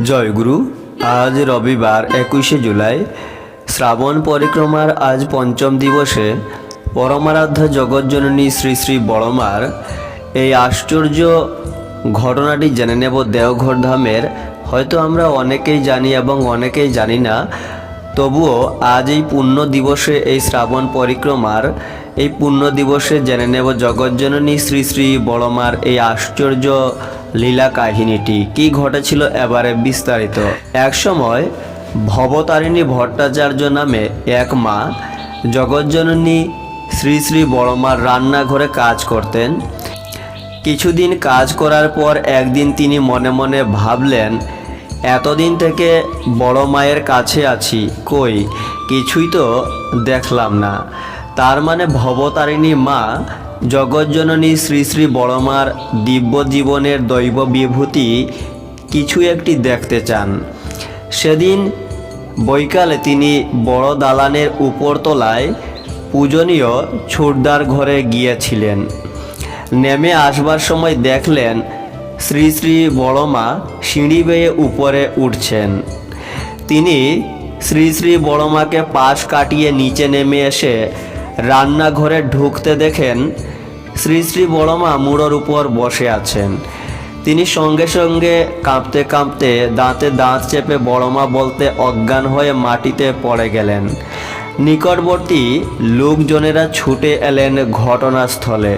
জয়গুরু। আজ রবিবার 21শে জুলাই, শ্রাবণ পরিক্রমার আজ পঞ্চম দিবসে পরমারাধ্য জগজ্জননী শ্রী শ্রী বড়মার এই আশ্চর্য ঘটনাটি জেনে নেব দেওঘর ধামের। হয়তো আমরা অনেকেই জানি এবং অনেকেই জানি না, তবুও আজ এই পুণ্য দিবসে, এই শ্রাবণ পরিক্রমার এই পুণ্য দিবসে জেনে নেব জগজ্জননী শ্রী শ্রী বড়মার এই আশ্চর্য লীলা কাহিনীটি কি ঘটেছিল এবারে বিস্তারিত। একসময় ভবতারিণী ভট্টাচার্য নামে এক মা জগজ্জননী শ্রী শ্রী বড়মার রান্নাঘরে কাজ করতেন। কিছুদিন কাজ করার পর একদিন তিনি মনে মনে ভাবলেন, এতদিন থেকে বড় মায়ের কাছে আছি, কই কিছুই তো দেখলাম না। তার মানে ভবতারিণী মা জগজ্জননী শ্রী শ্রী বড়মার দিব্য জীবনের দৈব বিভূতি কিছু একটি দেখতে চান। সেদিন বৈকালে তিনি বড় দালানের উপরতলায় পূজনীয় ছুটদার ঘরে গিয়েছিলেন। নেমে আসবার সময় দেখলেন শ্রী শ্রী বড়মা সিঁড়ি বেয়ে উপরে উঠছেন। তিনি শ্রী শ্রী বড়মাকে পাশ কাটিয়ে নিচে নেমে এসে রান্নাঘরে ঢুকতে দেখেন শ্রী শ্রী বড়মা মুড়োর উপর বসে আছেন। তিনি সঙ্গে সঙ্গে কাঁপতে কাঁপতে দাঁতে দাঁত চেপে বড়মা বলতে অজ্ঞান হয়ে মাটিতে পড়ে গেলেন। নিকটবর্তী লোকজনেরা ছুটে এলেন ঘটনাস্থলে।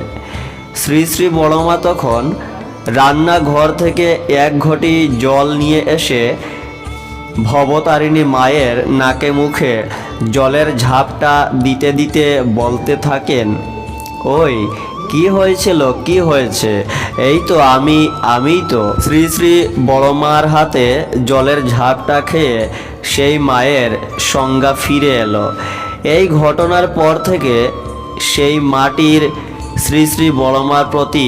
শ্রী শ্রী বড়মা তখন রান্নাঘর থেকে এক ঘটি জল নিয়ে এসে ভবতারিণী মায়ের নাকে মুখে জলের ঝাপটা দিতে দিতে বলতে থাকেন, ওই কি হয়েছিল, কি হয়েছে? এই তো আমি তো। শ্রী শ্রী বড়মার হাতে জলের ঝাপটা খেয়ে সেই মায়ের সংজ্ঞা ফিরে এলো। এই ঘটনার পর থেকে সেই মাটির শ্রী শ্রী বড়মার প্রতি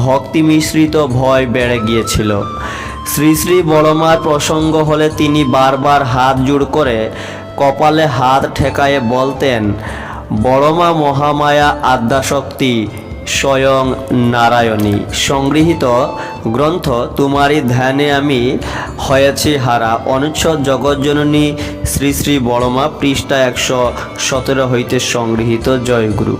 ভক্তি মিশ্রিত ভয় বেড়ে গিয়েছিল। শ্রী শ্রী বড়মার প্রসঙ্গ হলে তিনি বারবার হাত জোড় করে কপালে হাত ঠেকায়ে বলতেন, বড়মা মহামায়া আদ্যাশক্তি স্বয়ং নারায়ণী। সংগৃহীত গ্রন্থ তোমারই ধ্যানে আমি হয়েছি হারা, অনুচ্ছেদ জগজ্জননী শ্রী শ্রী বড়মা, পৃষ্ঠা 117 হইতে সংগৃহীত। জয়গুরু।